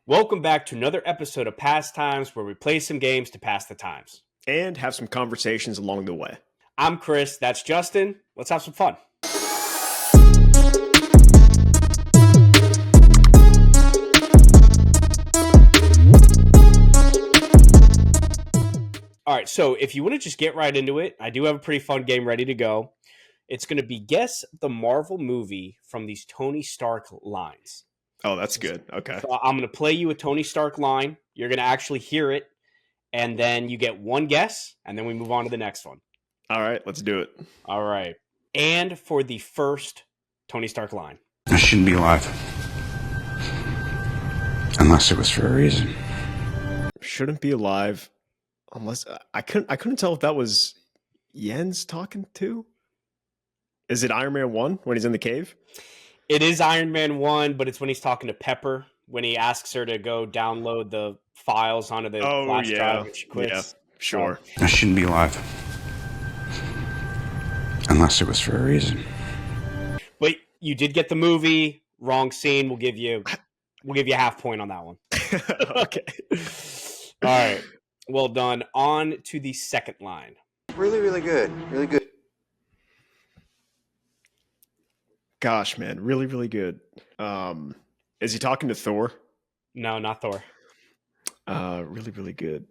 Welcome back to another episode of Pastimes where we play some games to pass the times. And have some conversations along the way. I'm Chris, that's Justin. Let's have some fun. All right, so if you want to just get right into it, I do have a pretty fun game ready to go. It's going to be Guess the Marvel Movie from these Tony Stark lines. Oh, that's good. Okay. So I'm going to play you a Tony Stark line. You're going to actually hear it, and then you get one guess, and then we move on to the next one. All right, let's do it. All right. And for the first Tony Stark line. I shouldn't be alive. Unless it was for a reason. Shouldn't be alive unless I couldn't tell if that was Jens talking to. Is it Iron Man 1 when he's in the cave? It is Iron Man 1, but it's when he's talking to Pepper, when he asks her to go download the files onto the flash drive and she quits. Yeah, sure. I shouldn't be alive. Unless it was for a reason. But you did get the movie. Wrong scene. We'll give you a half point on that one. Okay. All right. Well done. On to the second line. Really, really good. Really good. Gosh, man, really, really good. Is he talking to Thor? No, not Thor. Really, really good.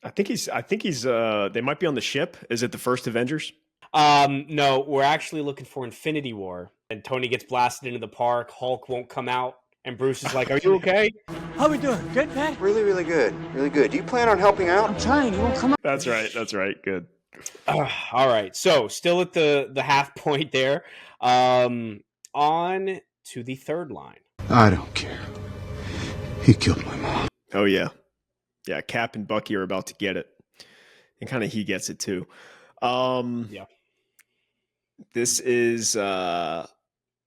I think he's they might be on the ship. Is it the first Avengers? No, we're actually looking for Infinity War. And Tony gets blasted into the park. Hulk won't come out. And Bruce is like, "Are you okay?" How we doing? Good, Pat? Really, really good. Really good. Do you plan on helping out? I'm trying. You won't come up. That's right. That's right. Good. All right. So still at the half point there. On to the third line. I don't care. He killed my mom. Oh yeah. Yeah, Cap and Bucky are about to get it. And kind of he gets it too. Yeah. This is oh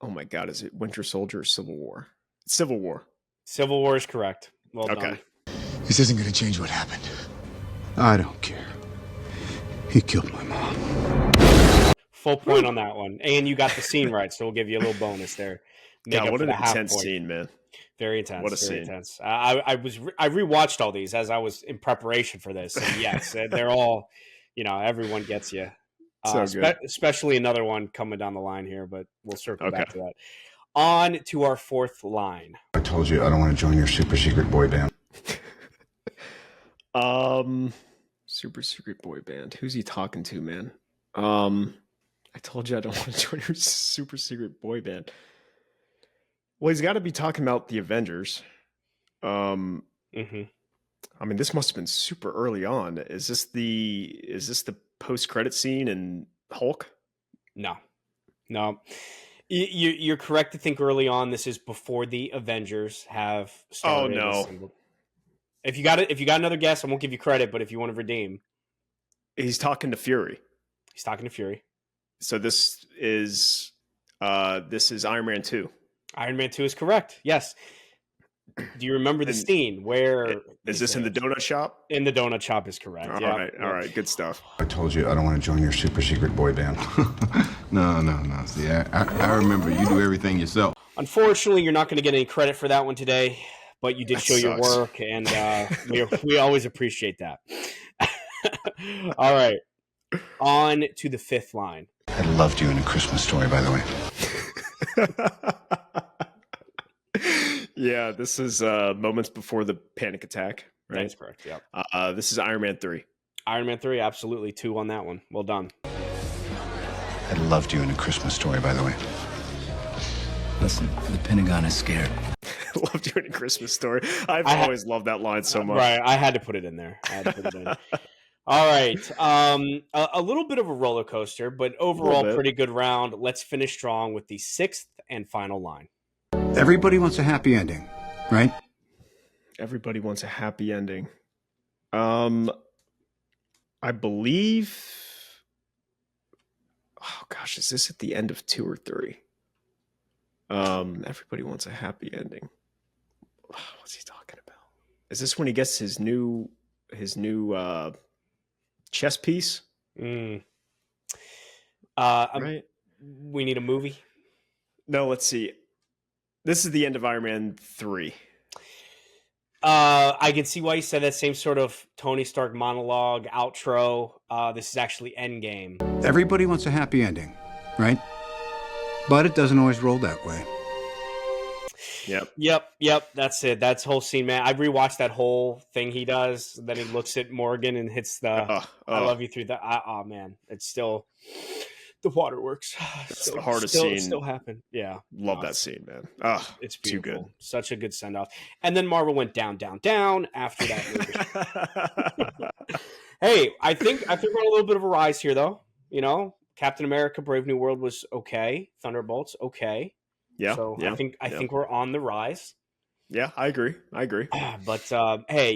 my god, is it Winter Soldier or Civil War? Civil War. Civil War is correct. Well done. Okay. This isn't going to change what happened. I don't care. He killed my mom. Full point on that one. And you got the scene right, so we'll give you a little bonus there. Make God, up what for an the half intense point. scene, man. Very intense. What a very scene. intense. I rewatched all these as I was in preparation for this. And yes, they're all, everyone gets you. So good. Especially another one coming down the line here, but we'll circle back to that. On to our fourth line. I told you I don't want to join your super secret boy band. Super secret boy band. Who's he talking to, man? I told you I don't want to join your super secret boy band. Well, he's got to be talking about the Avengers. I mean, this must have been super early on. Is this the post-credit scene in Hulk? No. You're correct to think early on. This is before the Avengers have started. Oh no! If you got another guess, I won't give you credit. But if you want to redeem, he's talking to Fury. He's talking to Fury. So this is Iron Man 2. Iron Man 2 is correct. Yes. Do you remember the scene where is this in the donut shop? In the donut shop is correct. All right, good stuff. I told you I don't want to join your super secret boy band. No. See, I remember you do everything yourself. Unfortunately, you're not going to get any credit for that one today, but you did show your work, and we always appreciate that. All right. On to the fifth line. I loved you in A Christmas Story, by the way. Yeah, this is moments before the panic attack. Right? That's correct. Yeah. This is Iron Man 3. Iron Man 3, absolutely 2 on that one. Well done. I loved you in A Christmas Story, by the way. Listen, the Pentagon is scared. Loved you in A Christmas Story. I've always loved that line so much. Right, I had to put it in there. All right. A little bit of a roller coaster, but overall pretty good round. Let's finish strong with the sixth and final line. Everybody wants a happy ending, right? Everybody wants a happy ending. I believe. Oh gosh, is this at the end of 2 or 3? Everybody wants a happy ending. What's he talking about? Is this when he gets his new chess piece? Right. We need a movie. No, let's see. This is the end of Iron Man 3. I can see why you said that same sort of Tony Stark monologue outro. This is actually Endgame. Everybody wants a happy ending, right? But it doesn't always roll that way. Yep. That's it. That's the whole scene, man. I rewatched that whole thing he does. Then he looks at Morgan and hits the "I love you" through the. Oh man, it's still the waterworks. That's the hardest scene. Still happen. Yeah, Love that scene, man. it's too beautiful. good. Such a good send off. And then Marvel went down after that movie. Hey, I think we're on a little bit of a rise here, though. You know, Captain America: Brave New World was okay. Thunderbolts, okay. Yeah. So I think we're on the rise. Yeah, I agree. But hey,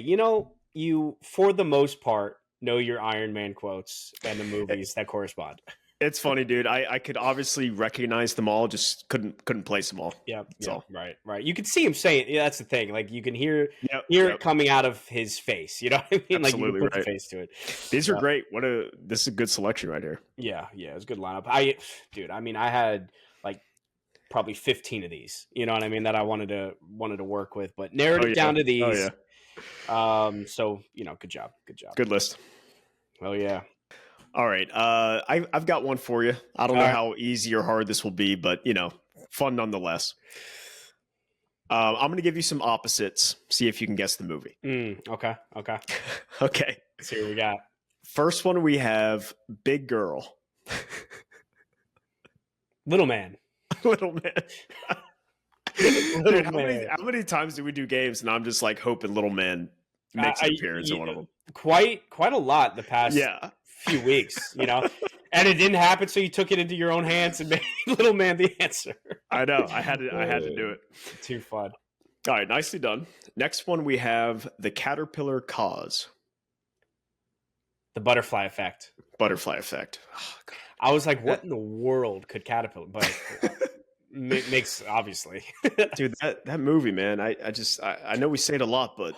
you for the most part know your Iron Man quotes and the movies that correspond. It's funny, dude. I could obviously recognize them all, just couldn't place them all. Yeah, all. Right. You can see him saying it. Yeah, that's the thing. Like you can hear it coming out of his face. You know what I mean? Absolutely, like you can put the face to it. These are great. This is a good selection right here. Yeah, it was a good lineup. I had like probably 15 of these. You know what I mean? That I wanted to work with, but narrowed it down to these. So good job. Good list. Oh yeah. All right. I've got one for you. I don't know how easy or hard this will be, but fun nonetheless. I'm going to give you some opposites. See if you can guess the movie. Okay. Okay. Let's see what we got. First one we have Big Girl. Little Man. Little Man. Dude, how many times do we do games and I'm just like hoping Little Man makes an appearance in one of them? Quite a lot the past few weeks, and it didn't happen, so you took it into your own hands and made Little Man the answer. I know. I had to do it. Too fun. All right, nicely done. Next one we have The Caterpillar Cause. The Butterfly Effect. Butterfly Effect. Oh, I was like, what in the world could Caterpillar? But makes obviously. Dude, that movie, man. I know we say it a lot, but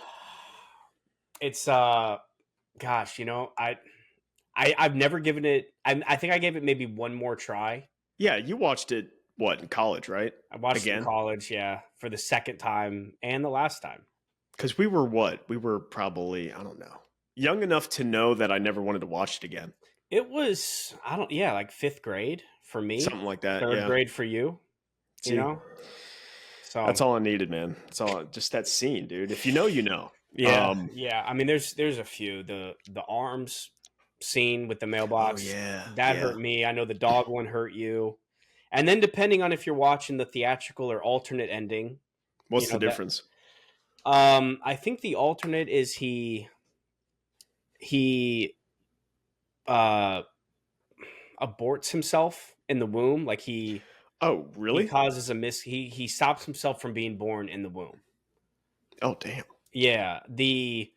it's gosh, I've never given it. I think I gave it maybe one more try. Yeah, you watched it in college, right? I watched it in college, for the second time and the last time. Because we were probably, I don't know, young enough to know that I never wanted to watch it again. It was like fifth grade for me, something like that. Third grade for you. So that's all I needed, man. It's all just that scene, dude. If you know, you know. Yeah. I mean, there's a few. The arms scene with the mailbox. That hurt me. I know the dog one hurt you. And then depending on if you're watching the theatrical or alternate ending. What's the difference? I think the alternate is he aborts himself in the womb. Like he. Oh, really? He causes he stops himself from being born in the womb. Oh, damn. Yeah. The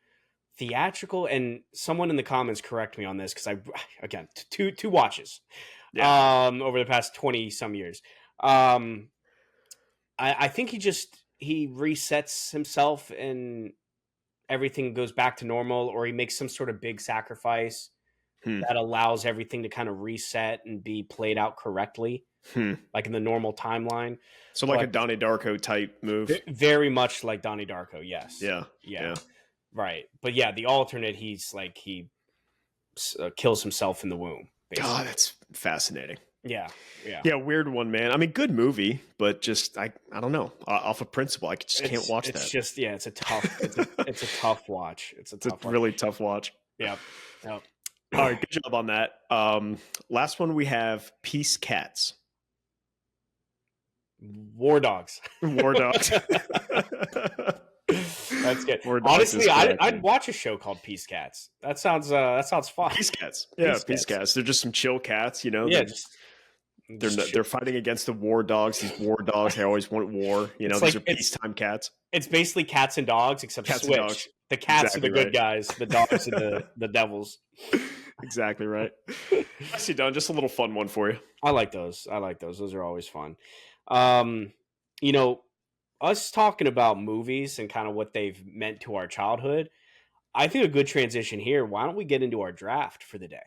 theatrical, and someone in the comments correct me on this because again two watches over the past 20 some years. I think he resets himself and everything goes back to normal, or he makes some sort of big sacrifice that allows everything to kind of reset and be played out correctly, like in the normal timeline. So like a Donnie Darko type move. Very much like Donnie Darko. Yes. Yeah. Right. But the alternate, he kills himself in the womb. Basically. God, that's fascinating. Yeah. Weird one, man. I mean, good movie, but just I don't know. Off of principle, I just can't watch that. It's just it's a tough it's a tough watch. It's a really tough watch. Yep. All right, good job on that. Last one we have Peace Cats. War Dogs. That's good. Honestly, I'd watch a show called Peace Cats. That sounds fun. Peace Cats. Yeah, Peace Cats. They're just some chill cats, They're fighting against the war dogs. These war dogs, they always want war. These are peacetime cats. It's basically cats and dogs, except cats switch. The cats are the good guys. The dogs are the devils. Exactly right. I see, Don. Just a little fun one for you. I like those. Those are always fun. Us talking about movies and kind of what they've meant to our childhood, I think a good transition here. Why don't we get into our draft for the day?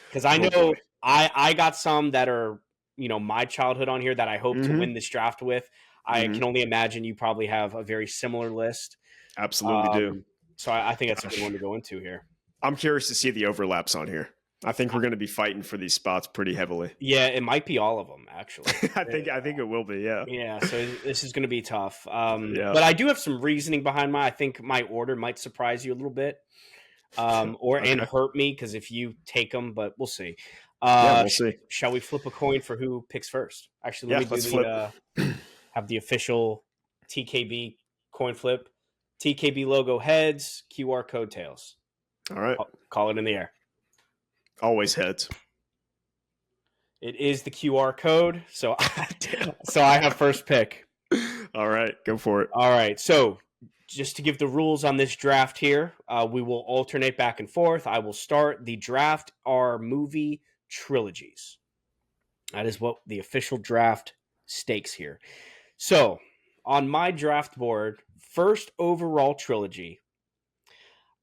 Because I know I got some that are, my childhood on here that I hope to win this draft with. I can only imagine you probably have a very similar list. Absolutely do. So I think that's a good one to go into here. I'm curious to see the overlaps on here. I think we're going to be fighting for these spots pretty heavily. Yeah, it might be all of them, actually. I think it will be, yeah. Yeah, so this is going to be tough. Yeah. But I do have some reasoning behind I think my order might surprise you a little bit, and hurt me because if you take them, but we'll see. We'll see. Shall we flip a coin for who picks first? Actually, let me let's do flip. Have the official TKB coin flip. TKB logo heads, QR code tails. All right. Call it in the air. Always heads. It is the QR code, so I have first pick. All right, go for it. All right, so just to give the rules on this draft here, we will alternate back and forth. I will start. The draft are movie trilogies. That is what the official draft stakes here. So on my draft board, first overall trilogy,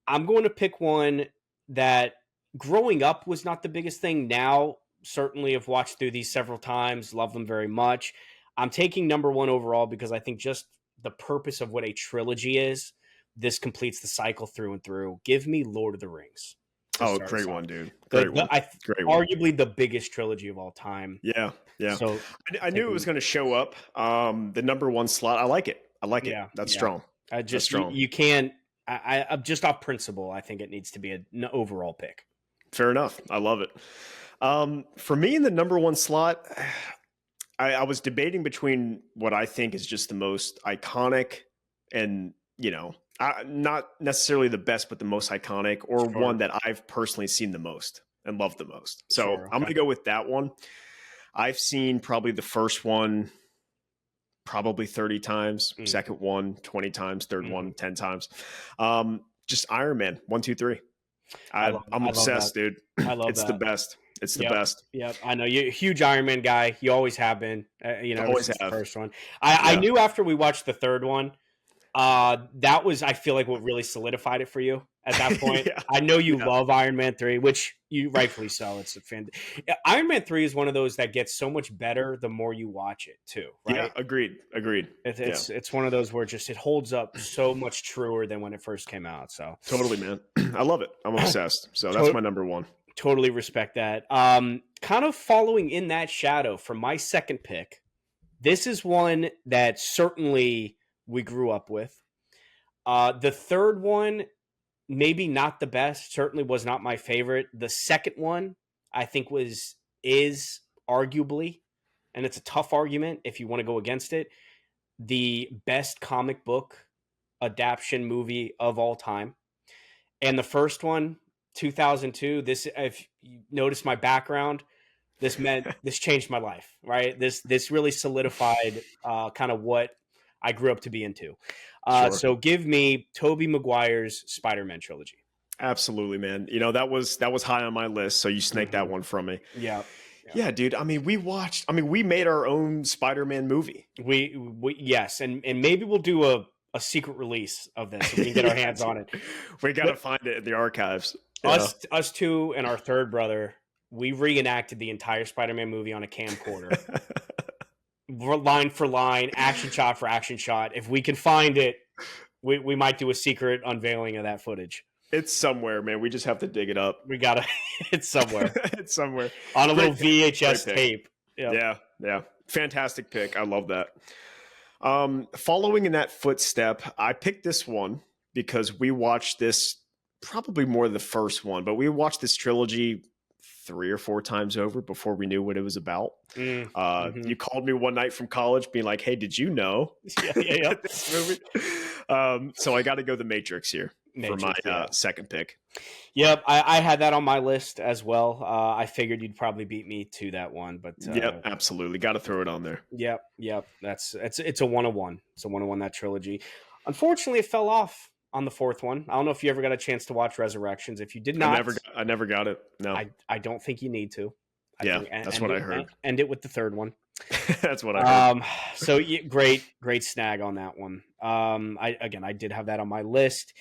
I'm going to pick one that growing up was not the biggest thing. Now, certainly have watched through these several times, love them very much. I'm taking number one overall because I think just the purpose of what a trilogy is, this completes the cycle through and through. Give me Lord of the Rings. Oh, great one, dude. Great one. Arguably the biggest trilogy of all time. Yeah. So I knew it was going to show up. The number one slot. I like it. That's strong. That's strong. You can't. I'm just off principle. I think it needs to be an overall pick. Fair enough. I love it. For me, in the number one slot, I was debating between what I think is just the most iconic and, not necessarily the best, but the most iconic, or one that I've personally seen the most and loved the most. So I'm going to go with that one. I've seen probably the first one probably 30 times, second one 20 times, third one 10 times. Just Iron Man 1, 2, 3. I'm obsessed, dude. I love it's that. the best. It's the best. Yep. I know you're a huge Iron Man guy. You always have been. Always have. The first one. I knew after we watched the third one, that was, I feel like, what really solidified it for you at that point. I know you love Iron Man 3, which you rightfully so. It's a fan. Iron Man 3 is one of those that gets so much better the more you watch it too. Right? Yeah, agreed. It's one of those where it holds up so much truer than when it first came out. So totally, man. I love it. I'm obsessed. So that's my number one. Totally respect that. Kind of following in that shadow for my second pick. This is one that certainly we grew up with. The third one, maybe not the best, certainly was not my favorite. The second one, I think is arguably, and it's a tough argument if you want to go against it, the best comic book adaptation movie of all time. And the first one, 2002, this, if you notice my background, this changed my life, right? This really solidified kind of what I grew up to be into. So give me Tobey Maguire's Spider-Man trilogy. Absolutely, man. That was high on my list, so you snaked that one from me. Yeah, dude. I mean, we made our own Spider-Man movie. We yes, and maybe we'll do a secret release of this so we can get our hands on it. We got to find it in the archives. Us two and our third brother, we reenacted the entire Spider-Man movie on a camcorder. Line for line, action shot for action shot. If we can find it, we might do a secret unveiling of that footage. It's somewhere, man. We just have to dig it up. We gotta. It's somewhere. It's somewhere on a little VHS tape. Yeah. Fantastic pick. I love that. Following in that footstep, I picked this one because we watched this probably more the first one, but we watched this trilogy 3 or 4 times over before we knew what it was about. You called me one night from college being like, hey, did you know this movie? So I got to go The Matrix here for my second pick. Yep. I had that on my list as well. I figured you'd probably beat me to that one, but yep, absolutely. Got to throw it on there. Yep. It's a 101. It's a 101, that trilogy. Unfortunately, it fell off on the fourth one. I don't know if you ever got a chance to watch Resurrections. If you did not, I never got it. No, I don't think you need to. That's what I heard. End it with the third one. That's what I heard. So great snag on that one. I did have that on my list.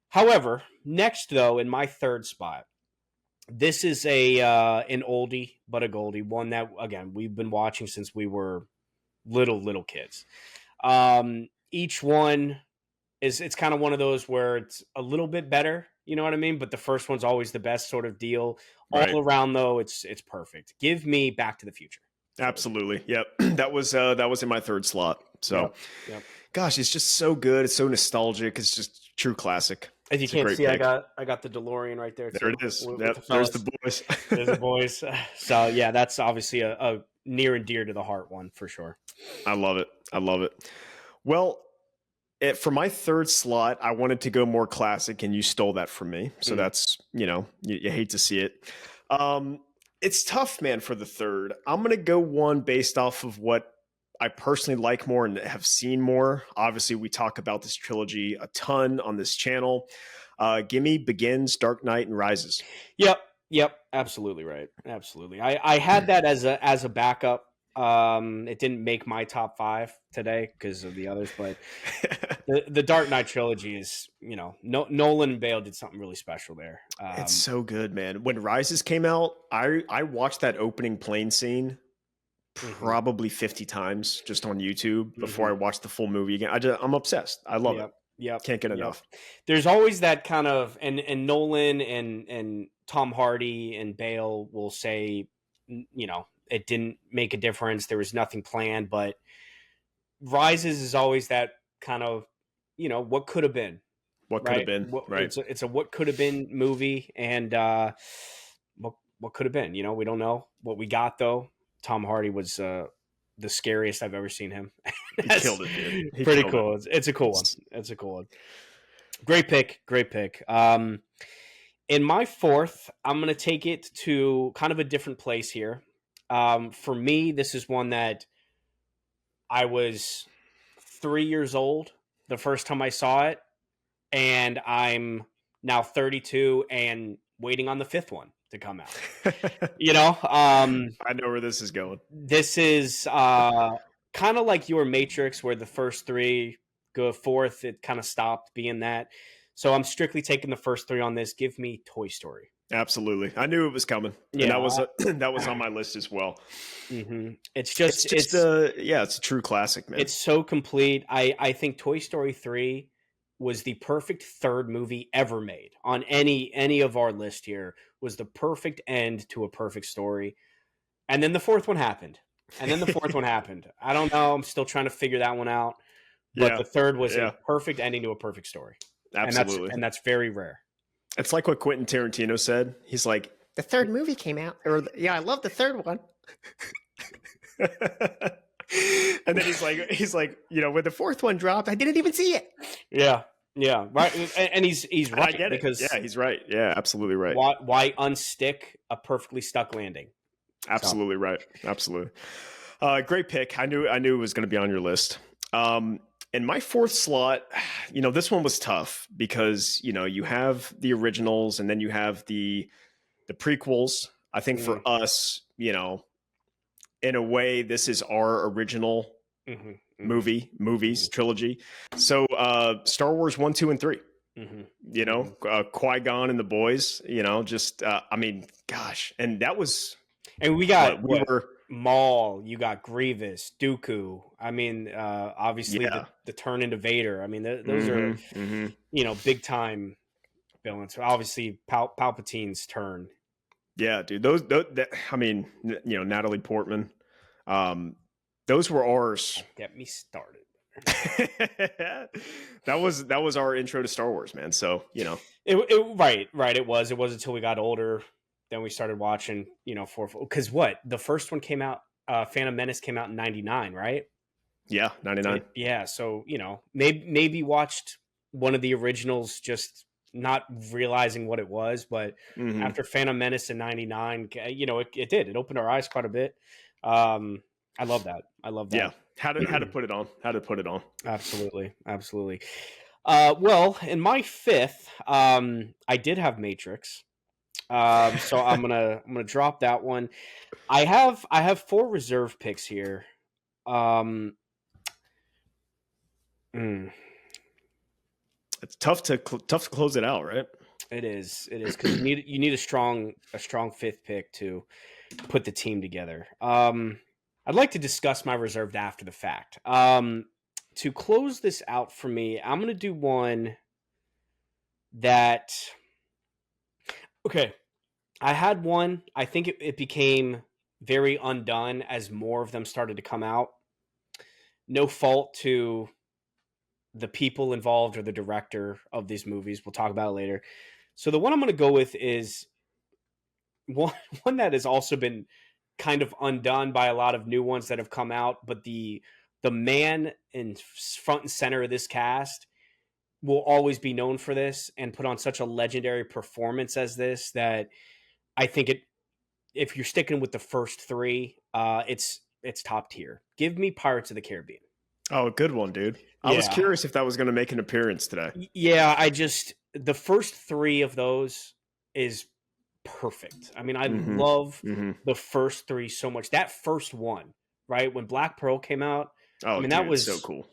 However, next though, in my third spot, this is an oldie but a goldie, one that again we've been watching since we were little kids. Each one it's kind of one of those where it's a little bit better, you know what I mean? But the first one's always the best sort of deal. Right. All around though, it's perfect. Give me Back to the Future. Absolutely. Yep. That was in my third slot. So Yep. gosh, it's just so good. It's so nostalgic. It's just true classic. As you It's a can't great see, pick. I got the DeLorean right there too. There it is. with Yep. the There's fellas. the boys. There's the boys. So yeah, that's obviously a near and dear to the heart one for sure. I love it. I love it. Well, for my third slot, I wanted to go more classic, and you stole that from me. So that's, you hate to see it. It's tough, man, for the third. I'm going to go one based off of what I personally like more and have seen more. Obviously, we talk about this trilogy a ton on this channel. Gimme Begins, Dark Knight, and Rises. Yep. Absolutely right. Absolutely. I had that as a backup. It didn't make my top 5 today because of the others, but the Dark Knight trilogy is, Nolan and Bale did something really special there. It's so good, man. When Rises came out, I watched that opening plane scene probably 50 times just on YouTube before I watched the full movie again. I'm obsessed. I love it. Yep. Can't get enough. There's always that kind of, and Nolan and Tom Hardy and Bale will say, it didn't make a difference. There was nothing planned, but Rises is always that kind of, what could have been. What could have been, right? It's a what could have been movie, and what could have been. We don't know what we got though. Tom Hardy was the scariest I've ever seen him. He killed it, dude. He pretty killed cool. it. It's a cool one. It's a cool one. Great pick. In my fourth, I'm going to take it to kind of a different place here. For me, this is one that I was 3 years old the first time I saw it, and I'm now 32 and waiting on the fifth one to come out. I know where this is going. This is kind of like your Matrix, where the first 3 go fourth. It kind of stopped being that. So I'm strictly taking the first 3 on this. Give me Toy Story. Absolutely. I knew it was coming. Yeah, and that was on my list as well. Mm-hmm. It's a true classic, man. It's so complete. I think Toy Story 3 was the perfect third movie ever made on any of our list here. Was the perfect end to a perfect story. And then the fourth one happened. I don't know. I'm still trying to figure that one out. But the third was a perfect ending to a perfect story. Absolutely. And that's very rare. It's like what Quentin Tarantino said. He's like, the third movie came out. I love the third one. And then he's like, when the fourth one dropped, I didn't even see it. Yeah, right. And he's right. I get it. Because he's right. Yeah, absolutely right. Why unstick a perfectly stuck landing? Absolutely right. Absolutely. Great pick. I knew it was going to be on your list. In my fourth slot, this one was tough because, you have the originals and then you have the prequels. I think for us, in a way, this is our original movies, trilogy. So Star Wars 1, 2, and 3. Qui-Gon and the boys, gosh. And that was... And we got... Maul, you got Grievous, Dooku. Obviously the turn into Vader. Those are big time villains. Obviously, Palpatine's turn. Yeah, dude. Natalie Portman. Those were ours. Get me started. That was our intro to Star Wars, man. So right. It was until we got older. Then we started watching, because the first one came out, Phantom Menace came out in 99, right? Yeah, 99. Yeah, so, maybe watched one of the originals, just not realizing what it was. But after Phantom Menace in 99, it did. It opened our eyes quite a bit. I love that. Yeah, how to put it on. Absolutely. Well, in my fifth, I did have Matrix. So I'm gonna drop that one. I have 4 reserve picks here. It's tough to close it out, right? It is because you need a strong fifth pick to put the team together. I'd like to discuss my reserved after the fact. to close this out for me, I'm going to do one that, okay, I had one. I think it became very undone as more of them started to come out. No fault to the people involved or the director of these movies. We'll talk about it later. So the one I'm going to go with is one that has also been kind of undone by a lot of new ones that have come out, but the man in front and center of this cast will always be known for this and put on such a legendary performance as this that I think if you're sticking with the first three, it's top tier. Give me Pirates of the Caribbean. Oh, good one, dude. I was curious if that was going to make an appearance today. Yeah, the first three of those is perfect. I mean, I love the first three so much. That first one, right, when Black Pearl came out, I mean, that was so cool.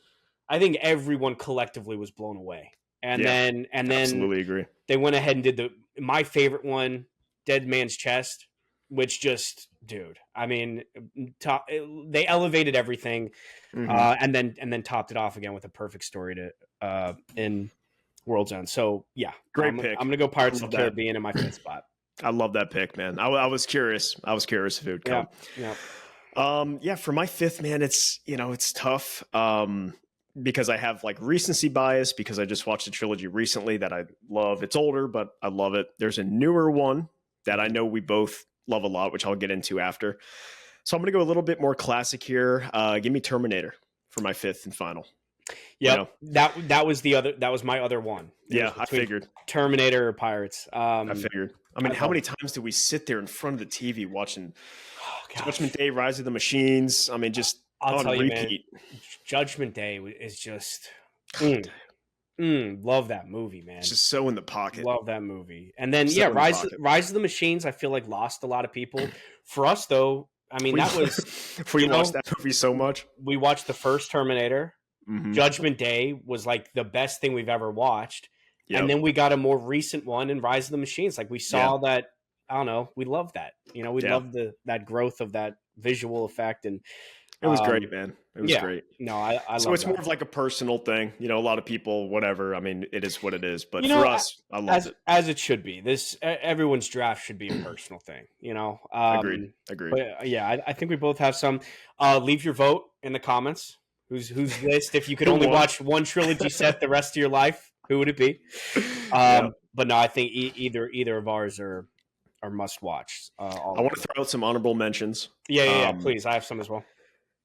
I think everyone collectively was blown away. And then absolutely agree. They went ahead and did my favorite one, Dead Man's Chest, which just, dude, I mean, they elevated everything, and then topped it off again with a perfect story to in World's End. So yeah, great pick. I'm gonna go Pirates of the Caribbean in my fifth spot. I love that pick, man. I was curious. I was curious if it would come. Yeah. For my fifth, man, it's tough. Because I have like recency bias because I just watched a trilogy recently that I love. It's older, but I love it. There's a newer one that I know we both love a lot, which I'll get into after. So I'm going to go a little bit more classic here. Give me Terminator for my fifth and final. Yeah, that was my other one. Yeah, I figured Terminator or Pirates. I figured. I mean, how many times do we sit there in front of the TV watching Judgment Day, Rise of the Machines? I mean, just I'll tell repeat. You, man, Judgment Day is just love that movie, man. It's just so in the pocket. Love that movie. And then Rise of the Machines, I feel like lost a lot of people. For us though, I mean, that was we watched that movie so much. We watched the first Terminator. Judgment Day was like the best thing we've ever watched. Yep. And then we got a more recent one in Rise of the Machines. Like we saw that, I don't know, we love that. We love that growth of that visual effect, and it was great, man. It was great. No, I so love it's more of like a personal thing. A lot of people, whatever. I mean, it is what it is. But for us, I love it. As it should be. Everyone's draft should be a personal thing, Agreed. But yeah, I think we both have some. Leave your vote in the comments. Whose list? If you could only watch one trilogy set the rest of your life, who would it be? But no, I think either of ours are must watch. I want to throw out some honorable mentions. Yeah, please. I have some as well.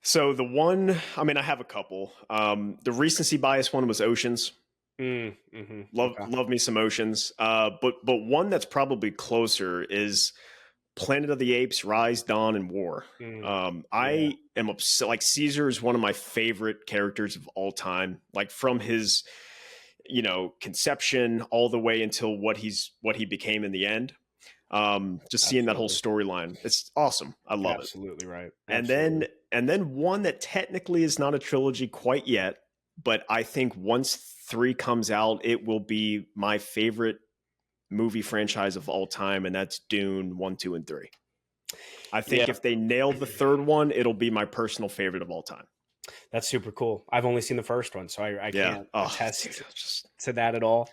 So the one, I mean, I have a couple. The recency bias one was Oceans. Love me some Oceans. But one that's probably closer is Planet of the Apes: Rise, Dawn, and War. I am obsessed. Like Caesar is one of my favorite characters of all time. Like from his, conception all the way until what he became in the end. Seeing that whole storyline, it's awesome. I love it. Absolutely right. And then one that technically is not a trilogy quite yet, but I think once 3 comes out, it will be my favorite movie franchise of all time, and that's Dune 1, 2, and 3. I think if they nail the third one, it'll be my personal favorite of all time. That's super cool. I've only seen the first one, so I can't attest to that at all.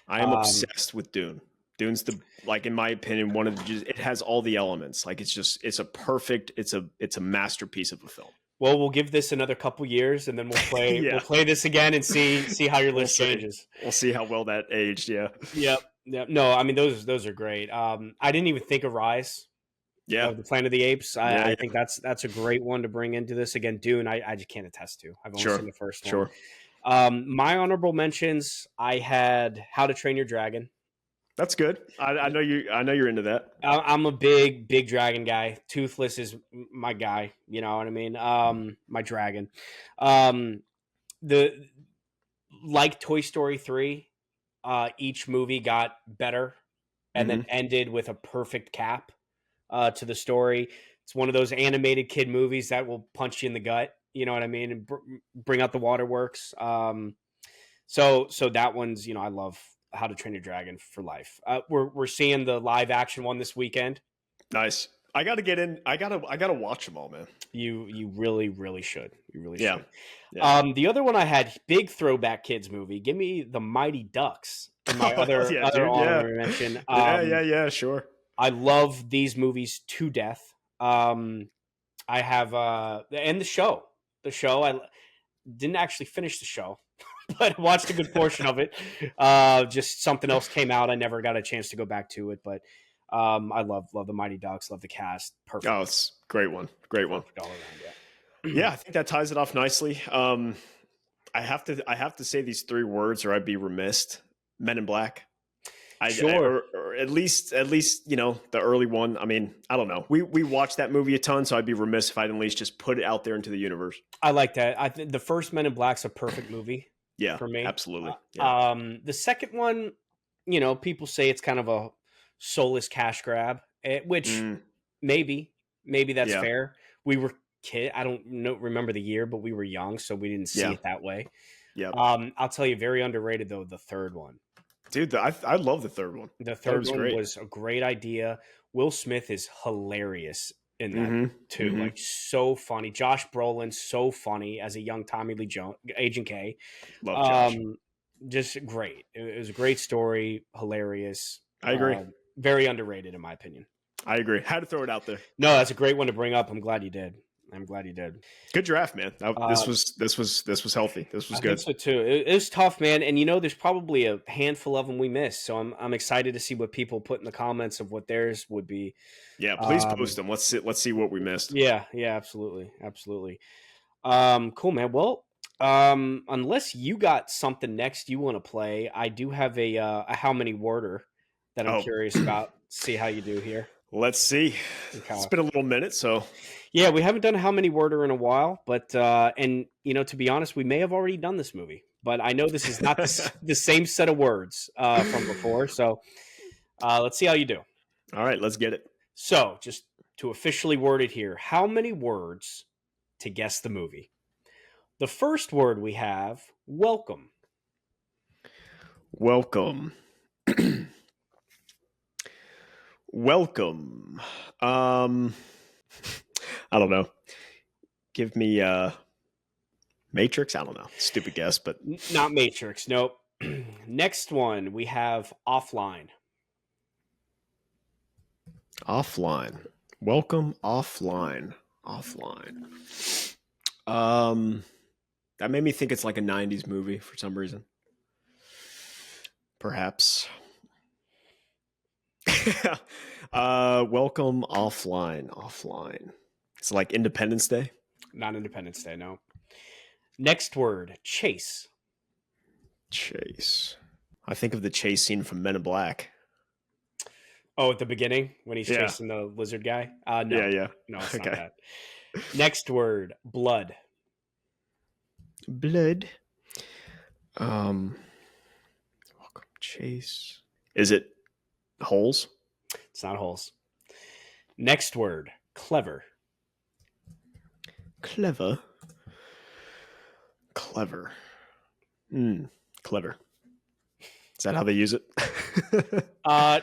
I am obsessed with Dune. Dune's in my opinion, it has all the elements. Like it's a masterpiece of a film. Well, we'll give this another couple years, and then we'll play we'll play this again and see how your list changes. We'll see how well that aged. Yeah. Yep. No, I mean those are great. I didn't even think of Rise. Yeah, the Planet of the Apes. I think that's a great one to bring into this. Again, Dune, I just can't attest to. I've only seen the first one. Sure. My honorable mentions, I had How to Train Your Dragon. That's good. I know you're into that. I'm a big dragon guy. Toothless is my guy. You know what I mean? My dragon. Like Toy Story 3, each movie got better and then ended with a perfect cap to the story. It's one of those animated kid movies that will punch you in the gut. You know what I mean? And bring out the waterworks. So that one's, I love How to Train Your Dragon for life. We're seeing the live action one this weekend. Nice. I gotta get in. I gotta watch them all, man. You really should. You really Yeah. should. Yeah. The other one I had, big throwback kids movie. Give me the Mighty Ducks. And my other yeah, dude, honorary mention. Yeah, sure. I love these movies to death. I have and the show. The show. I didn't actually finish the show, but watched a good portion of it. Just something else came out. I never got a chance to go back to it, but I love the Mighty Ducks. Love the cast. Perfect. Oh, it's a great one. Great one. Perfect all around, Yeah, I think that ties it off nicely. I have to say these three words, or I'd be remiss. Men in Black. Sure. Or at least the early one. I mean, I don't know. We watched that movie a ton, so I'd be remiss if I didn't at least just put it out there into the universe. I like that. I think the first Men in Black's a perfect movie. Yeah, for me, absolutely. Yeah. The second one, people say it's kind of a soulless cash grab, which maybe that's fair. We were I don't remember the year, but we were young, so we didn't see it that way. Yeah. I'll tell you, very underrated though. The third one, dude, I love the third one. The third one was a great idea. Will Smith is hilarious in that too, like so funny. Josh Brolin, so funny as a young Tommy Lee Jones, Agent K. Love Josh. Just great. It was a great story, hilarious. I agree. Very underrated in my opinion. I agree. Had to throw it out there. No, that's a great one to bring up. I'm glad you did. Good draft, man. This was healthy. This was good. I think so too. It was tough, man. And there's probably a handful of them we missed. So I'm excited to see what people put in the comments of what theirs would be. Yeah, please post them. Let's see what we missed. Yeah, absolutely. Cool, man. Well, unless you got something next you want to play, I do have a how many worder that I'm curious about. See how you do here. Let's see. Okay. It's been a little minute, so yeah, we haven't done a how many worder in a while, but and to be honest, we may have already done this movie, but I know this is not the same set of words from before. So let's see how you do. All right, let's get it. So just to officially word it here, how many words to guess the movie? The first word we have, welcome. Welcome. Welcome. I don't know. Give me Matrix. I don't know. Stupid guess, but not Matrix. Nope. Next one we have offline. Offline. Welcome offline. Offline. That made me think it's like a 90s movie for some reason. Perhaps. Welcome offline. Offline. It's like Independence Day. Not Independence Day, no. Next word, chase. Chase. I think of the chase scene from Men in Black. Oh, at the beginning when he's chasing the lizard guy? No. Yeah. No, it's not that. Next word, blood. Blood. Welcome chase. Is it holes? It's not holes. Next word, clever. Clever. Clever. Clever. Is that how they use it?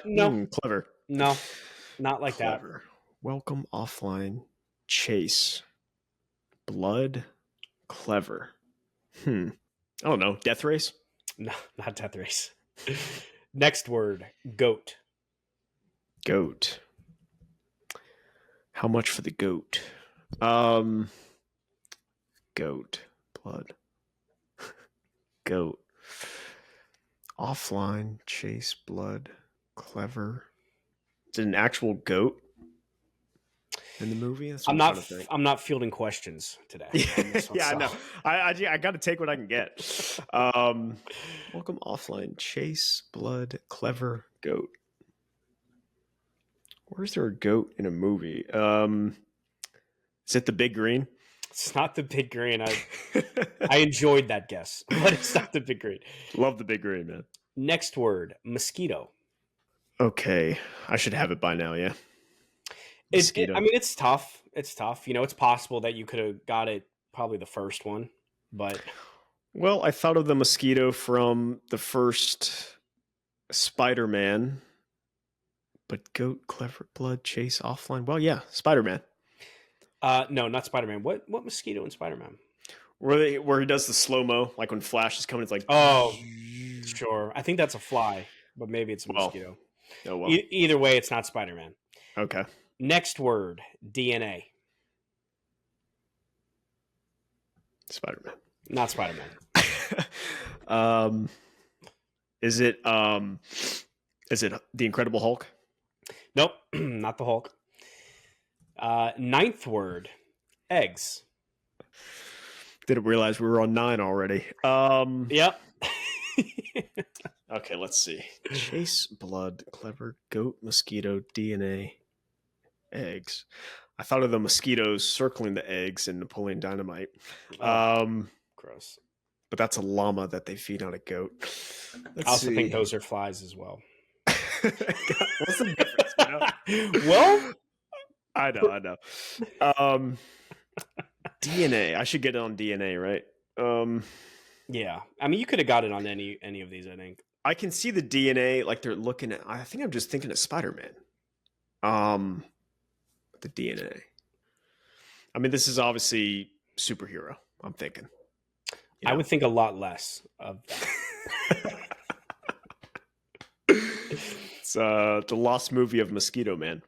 No. Clever. No, not like clever. That. Welcome offline. Chase. Blood. Clever. I don't know. Death Race? No, not Death Race. Next word, goat. Goat. How much for the goat? Goat. Blood. Goat. Offline. Chase. Blood. Clever. Is it an actual goat in the movie? I'm not fielding questions today. Yeah, I know. I got to take what I can get. Welcome offline. Chase. Blood. Clever. Goat. Where's there a goat in a movie? Is it The Big Green? It's not The Big Green. I enjoyed that guess, but it's not The Big Green. Love The Big Green, man. Next word, mosquito. Okay. I should have it by now, yeah. It's tough. It's tough. It's possible that you could have got it probably the first one, but... Well, I thought of the mosquito from the first Spider-Man, But goat, clever blood, chase, offline. Well, yeah, Spider-Man. No, not Spider-Man. What mosquito in Spider-Man? Where he does the slow-mo, like when Flash is coming, it's like... Oh, sure. I think that's a fly, but maybe it's a mosquito. Oh, well. Either way, it's not Spider-Man. Okay. Next word, DNA. Spider-Man. Not Spider-Man. Is it the Incredible Hulk? Nope, not the Hulk. Ninth word, eggs. Didn't realize we were on 9 already. Yep. Okay, let's see. Chase, blood, clever, goat, mosquito, DNA, eggs. I thought of the mosquitoes circling the eggs in Napoleon Dynamite. Gross. But that's a llama that they feed on a goat. I also think those are flies as well. What's the difference? You know? Well, I know. DNA. I should get it on DNA, right? yeah. I mean, you could have got it on any of these, I think. I can see the DNA, like they're looking at. I think I'm just thinking of Spider-Man. The DNA. I mean, this is obviously superhero. I'm thinking. You know? I would think a lot less of that. It's the lost movie of Mosquito Man.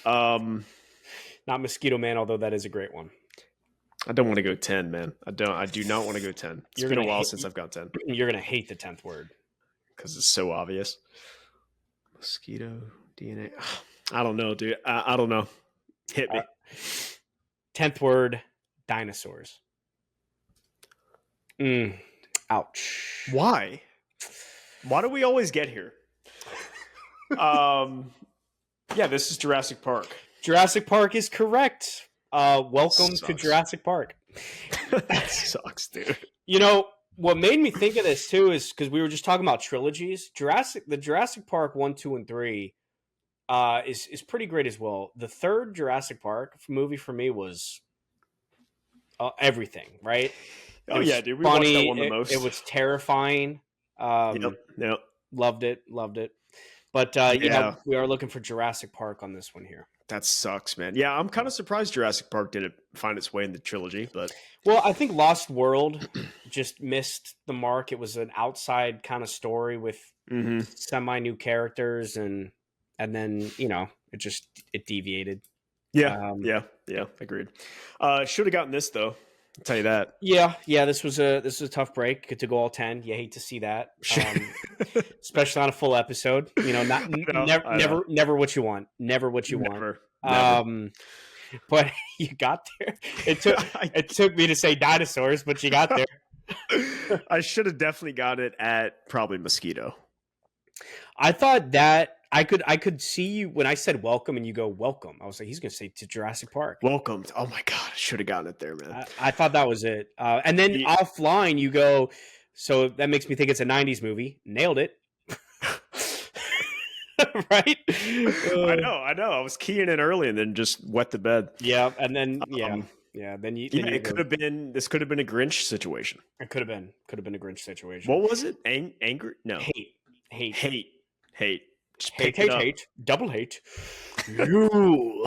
Not Mosquito Man, although that is a great one. I don't want to go 10, man. I do not want to go 10. It's been a while since I've got 10. You're gonna hate the 10th word because it's so obvious. Mosquito DNA. I don't know, dude. I don't know. Hit me. 10th word, dinosaurs. Ouch. Why do we always get here? Yeah, this is Jurassic Park. Jurassic Park is correct. Welcome to Jurassic Park. That sucks, dude. You know, what made me think of this too is because we were just talking about trilogies. The Jurassic Park 1, 2, and 3 is pretty great as well. The third Jurassic Park movie for me was everything, right? Oh yeah, dude. We watched that one the most. It was terrifying. Yep. Loved it. But we are looking for Jurassic Park on this one here. That sucks, man. Yeah, I'm kind of surprised Jurassic Park didn't find its way in the trilogy, but I think Lost World just missed the mark. It was an outside kind of story with semi new characters, and then it deviated. Yeah, agreed. Should have gotten this though. I'll tell you that. Yeah. This was a tough break. Get to go all 10. You hate to see that, especially on a full episode. You know, never what you want. Never what you want. But you got there. It took me to say dinosaurs, but you got there. I should have definitely got it at probably mosquito. I thought that I could see you when I said welcome and you go welcome. I was like, he's going to say to Jurassic Park. Welcome. Oh my God. I should have gotten it there, man. I thought that was it. And then offline you go, so that makes me think it's a 90s movie. Nailed it. Right? I know. I was keying in early and then just wet the bed. Yeah. And then, it could have been, this could have been a Grinch situation. It could have been a Grinch situation. What was it? Anger? No. Hate. Hate, double hate. You.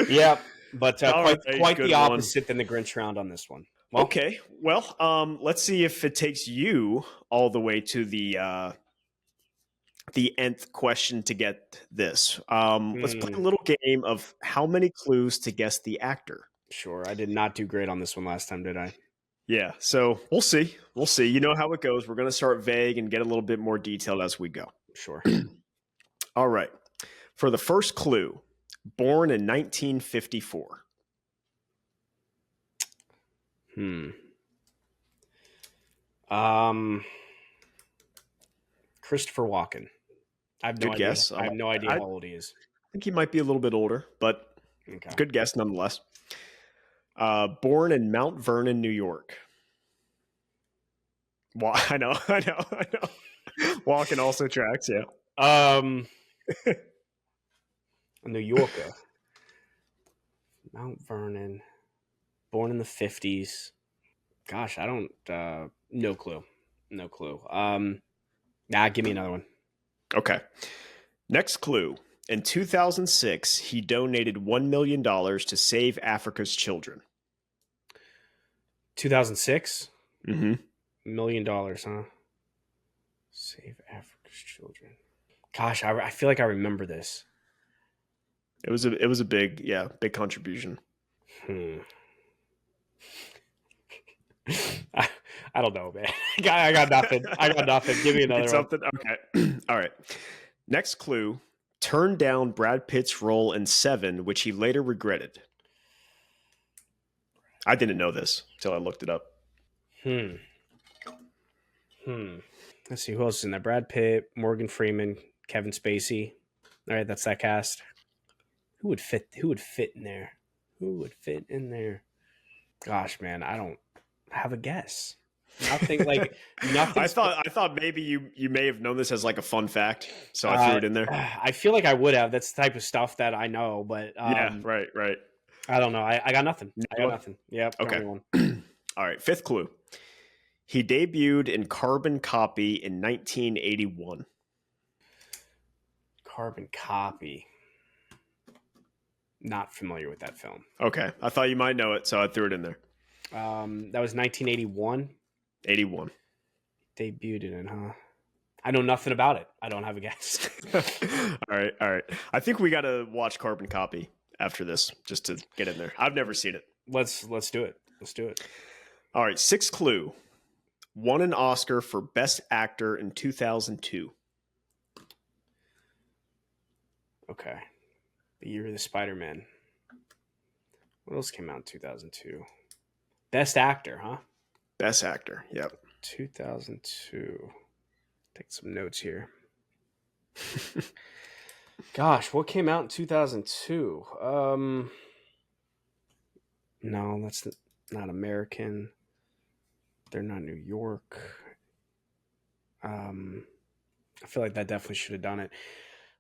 Yeah, but quite the opposite than the Grinch round on this one. Well, okay, well, let's see if it takes you all the way to the nth question to get this. Let's play a little game of how many clues to guess the actor. Sure, I did not do great on this one last time, did I? Yeah, so we'll see. You know how it goes. We're going to start vague and get a little bit more detailed as we go. Sure. All right. For the first clue, born in 1954. Christopher Walken. I have no idea. Guess. I have no idea how old he is. I think he might be a little bit older, but good guess nonetheless. Born in Mount Vernon, New York. Well, I know. Walken also tracks, yeah. A New Yorker. Mount Vernon. Born in the 50s. Gosh, I don't... no clue. Give me another one. Okay. Next clue. In 2006, he donated $1 million to save Africa's children. 2006? Mm-hmm. $1 million, huh? Save Africa's children. Gosh, I feel like I remember this. It was a big contribution. I don't know, man. I got nothing. Give me another one. Something. Okay. All right. Next clue. Turned down Brad Pitt's role in Seven, which he later regretted. I didn't know this until I looked it up. Let's see who else is in there. Brad Pitt, Morgan Freeman, Kevin Spacey. All right, that's that cast. Who would fit in there? Who would fit in there? Gosh, man, I don't have a guess. Nothing like nothing. I thought maybe you may have known this as like a fun fact, so I threw it in there. I feel like I would have. That's the type of stuff that I know, but yeah, right. I don't know. I got nothing. Yep. Okay. All right. Fifth clue. He debuted in Carbon Copy in 1981. Carbon Copy. Not familiar with that film. Okay. I thought you might know it, so I threw it in there. That was 1981. 81. Debuted in, huh? I know nothing about it. I don't have a guess. All right. I think we got to watch Carbon Copy after this just to get in there. I've never seen it. Let's do it. All right. Sixth clue. Won an Oscar for Best Actor in 2002. Okay. The year of the Spider-Man. What else came out in 2002? Best Actor, huh? Best Actor, yep. 2002. Take some notes here. Gosh, what came out in 2002? No, that's not American. They're not New York. I feel like that definitely should have done it.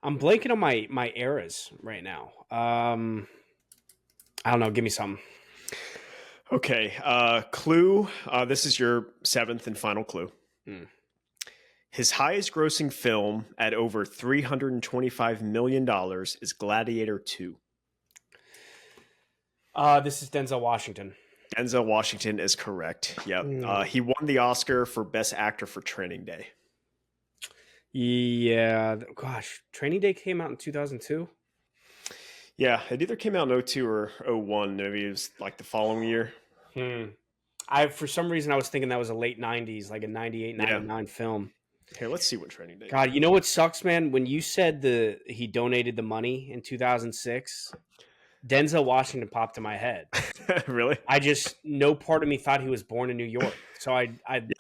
I'm blanking on my eras right now. I don't know. Give me something. Okay. Clue. This is your seventh and final clue. His highest grossing film at over $325 million is Gladiator 2. This is Denzel Washington. Denzel Washington is correct. Yep. He won the Oscar for Best Actor for Training Day. Yeah. Gosh, Training Day came out in 2002? Yeah, it either came out in 02 or 01. Maybe it was like the following year. For some reason, I was thinking that was a late 90s, like a 98, 99 film. Here, let's see what Training Day. God, you know what sucks, man? When you said he donated the money in 2006, Denzel Washington popped in my head. Really? No part of me thought he was born in New York. So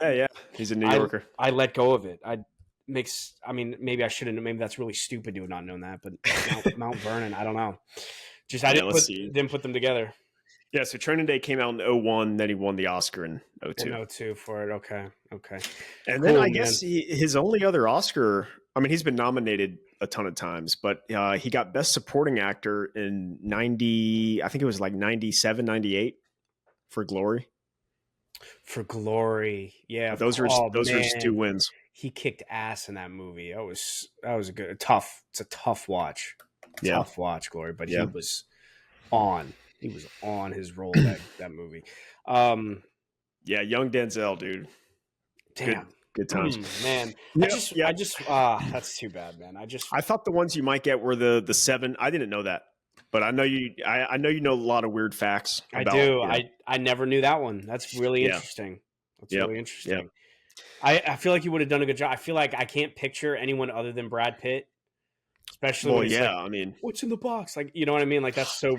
yeah, he's a New Yorker. I let go of it. Maybe I shouldn't. Maybe that's really stupid to have not known that. But Mount Vernon, I don't know. Didn't put them together. Yeah, so Training Day came out in 01, then he won the Oscar in 02. In 02 for it. Okay. And then I guess his only other Oscar, he's been nominated a ton of times, but he got Best Supporting Actor in 90, I think it was like 97, 98 for Glory. For Glory. Yeah. Those are his two wins. He kicked ass in that movie. That was it's a tough watch. Tough watch, Glory, but he was on. He was on his roll that movie. Young Denzel, dude. Damn. Good times. Man. That's too bad, man. I thought the ones you might get were the seven. I didn't know that. But I know you know a lot of weird facts. I do. I never knew that one. That's really interesting. That's really interesting. Yep. I feel like you would have done a good job. I feel like I can't picture anyone other than Brad Pitt. Especially what's in the box? Like, you know what I mean? Like that's so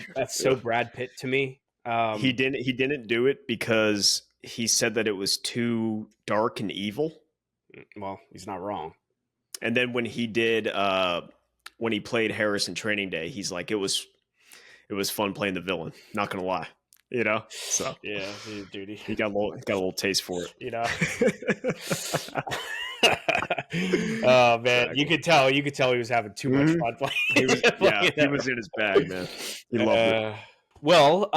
Brad Pitt to me. He didn't do it because he said that it was too dark and evil. Well, he's not wrong. And then when he did when he played Harris in Training Day, he's like, it was fun playing the villain, not gonna lie. So yeah, dude, he got a little taste for it. Oh man, exactly. You could tell he was having too much fun playing. He was in his bag, man. He loved it. Well,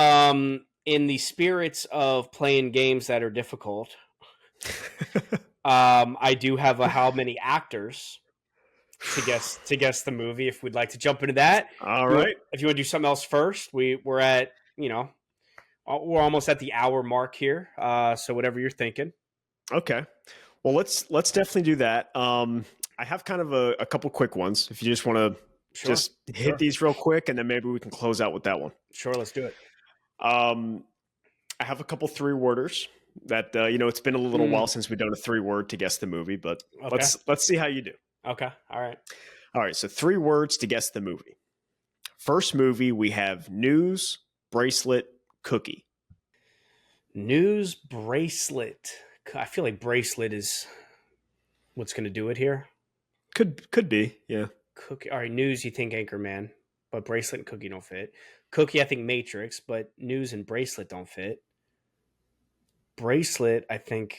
in the spirits of playing games that are difficult, I do have how many actors to guess the movie. If we'd like to jump into that, All right. If you want to do something else first, we're at we're almost at the hour mark here. So whatever you're thinking. Okay. Well, let's definitely do that. I have kind of a couple quick ones. If you just want to just hit these real quick, and then maybe we can close out with that one. Sure, let's do it. I have a couple 3-worders that it's been a little while since we've done a 3-word to guess the movie, but let's see how you do. Okay. All right. So 3 words to guess the movie. First movie, we have news, bracelet, cookie. News, bracelet. I feel like bracelet is what's going to do it here. Could be, yeah. Cookie. All right, news. You think Anchorman, but bracelet and cookie don't fit. Cookie, I think Matrix, but news and bracelet don't fit. Bracelet, I think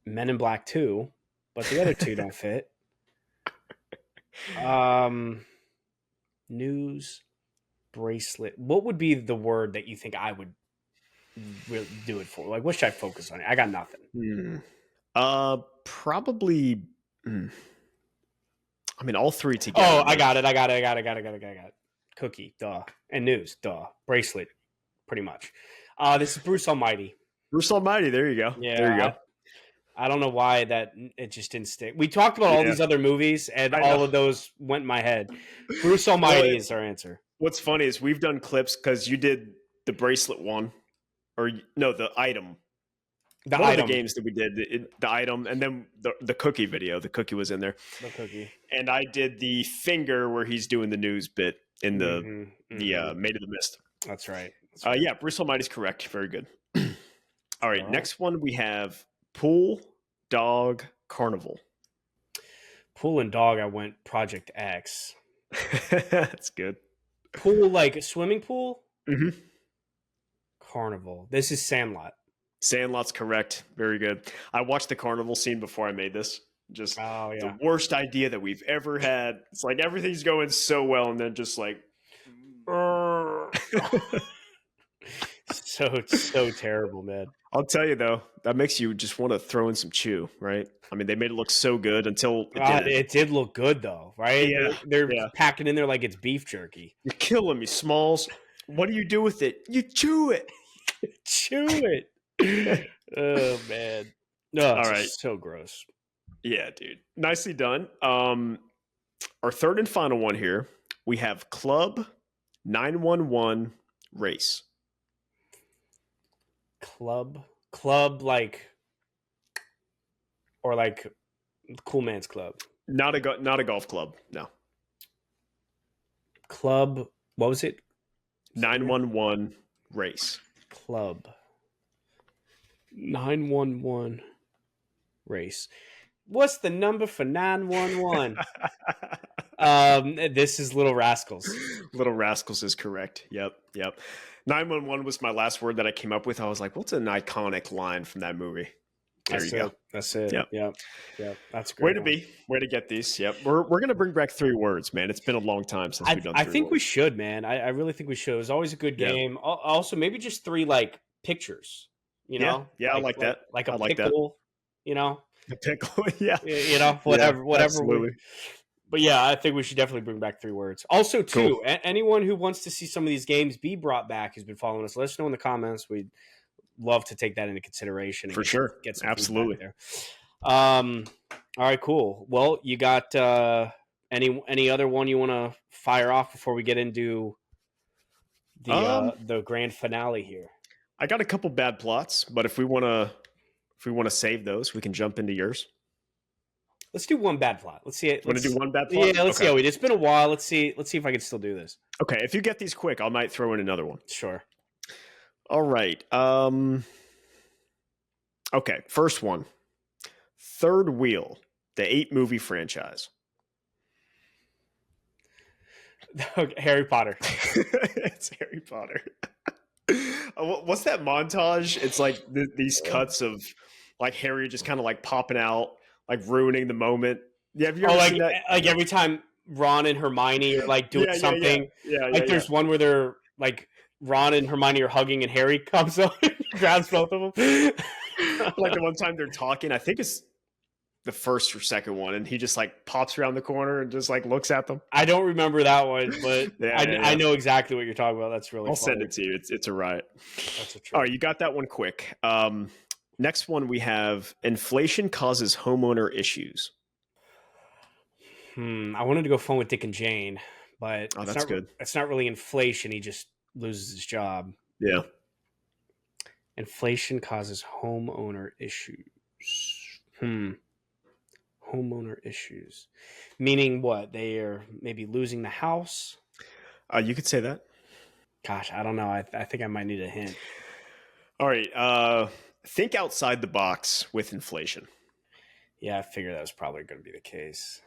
Men in Black 2, but the other two don't fit. News, bracelet. What would be the word that you think I would really do it for? Like, what should I focus on? I got nothing. Probably. I mean, all 3 together. Oh, I got it. Cookie, duh. And news, duh. Bracelet, pretty much. This is Bruce Almighty. Bruce Almighty, there you go. Yeah, there you go. I don't know why it just didn't stick. We talked about all these other movies, and all of those went in my head. Bruce Almighty is our answer. What's funny is we've done clips because you did the bracelet one, or no, the item. One of the games that we did, the item, and then the cookie video. The cookie was in there. The cookie. And I did the finger where he's doing the news bit in the Maid of the Mist. That's right. Yeah, Bruce Almighty's correct. Very good. All right, next one we have pool, dog, carnival. Pool and dog, I went Project X. That's good. Pool, like a swimming pool? Mm-hmm. Carnival. This is Sandlot. Sandlot's correct. Very good. I watched the carnival scene before I made this. Just the worst idea that we've ever had. It's like everything's going so well, and then just like... so terrible, man. I'll tell you though, that makes you just want to throw in some chew, right? I mean, they made it look so good until it did look good though, right? Yeah, they're packing in there like it's beef jerky. You're killing me, Smalls. What do you do with it? You chew it. Chew it. Oh man, no, all right, so gross. Yeah, dude, nicely done. Our third and final one here, we have Club 911 Race. Club like, or like Cool Man's Club. Not a golf club. No. Club. What was it? 911 Race. Club. 911 Race. What's the number for 911? This is Little Rascals. Little Rascals is correct. Yep. 911 was my last word that I came up with. I was like, what's an iconic line from that movie? There you go. That's it. Yep. That's great. Way to be. Way to get these. Yep. We're gonna bring back 3 words, man. It's been a long time since we've done 3 I think words. we should, man. I really think we should. It was always a good game. Also, maybe just 3 like pictures. You know? Yeah, I like that. Like a I like pickle, you know? The pickle, yeah. You know, whatever. Absolutely. But yeah, I think we should definitely bring back 3 words. Also, too, anyone who wants to see some of these games be brought back who's been following us, let us know in the comments. We'd love to take that into consideration. For sure. Get some absolutely there. All right, cool. Well, you got any other one you want to fire off before we get into the grand finale here? I got a couple bad plots, but if we want to save those, we can jump into yours. Let's do one bad plot. Let's see it. Want to do one bad plot? Yeah, let's see how we do. It's been a while. Let's see if I can still do this. Okay, if you get these quick, I might throw in another one. Sure. All right. Okay, first one. Third Wheel, the 8-movie franchise. Harry Potter. It's Harry Potter. What's that montage? It's like these cuts of like Harry just kind of like popping out, like ruining the moment. Yeah, have you ever seen that? Like every time Ron and Hermione are like doing something. Yeah, there's one where they're like Ron and Hermione are hugging and Harry comes up and grabs both of them. Like the one time they're talking, I think it's the first or second one, and he just like pops around the corner and just like looks at them. I don't remember that one, but Yeah. I know exactly what you're talking about. That's really I'll funny. send it to you. It's a riot. That's a trip. All right, you got that one quick. Next one we have inflation causes homeowner issues. I wanted to go phone with Dick and Jane, but that's good. It's not really inflation. He just loses his job. Yeah. Inflation causes homeowner issues. Homeowner issues. Meaning what? They are maybe losing the house? You could say that. Gosh, I don't know. I think I might need a hint. All right. Think outside the box with inflation. Yeah, I figured that was probably going to be the case.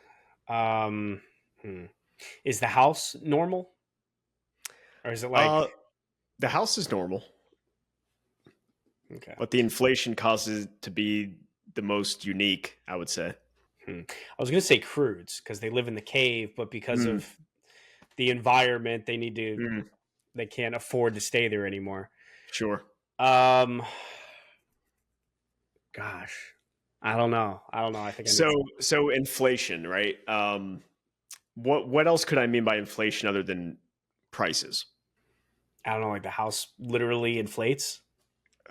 Is the house normal? Or is it like... the house is normal. Okay. But the inflation causes it to be the most unique, I would say. I was going to say Croods because they live in the cave, but because of the environment, they need to... They can't afford to stay there anymore. Sure. Gosh, I don't know. I think so inflation, right? What else could I mean by inflation other than prices? I don't know. Like the house literally inflates.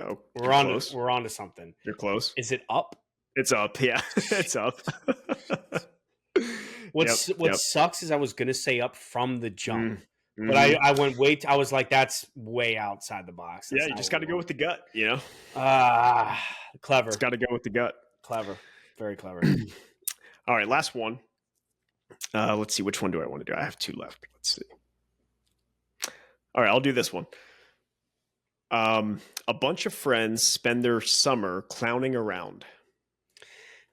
Oh, we're on to something. You're close. Is it up? It's up. Yeah, it's up. What sucks is I was gonna say up from the jump. But I went I was like, that's way outside the box. That's you just got to go with the gut, you know? Clever. It's got to go with the gut. Clever. Very clever. All right, last one. Let's see. Which one do I want to do? I have two left. Let's see. All right, I'll do this one. A bunch of friends spend their summer clowning around.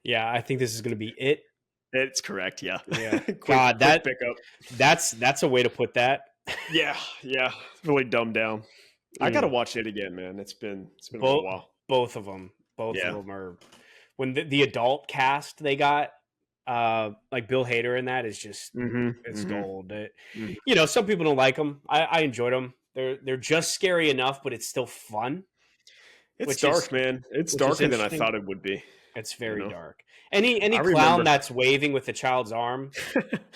Yeah, I think this is going to be it. It's correct. Yeah. Yeah. quick pickup. That's a way to put that. Yeah. Really dumbed down. I gotta watch it again, man. It's been a little while. Both of them are when the adult cast they got. Like Bill Hader in that is just it's gold. You know, some people don't like them. I enjoyed them. They're just scary enough, but it's still fun. It's dark, man. It's darker than I thought it would be. It's very dark. Any clown that's waving with a child's arm,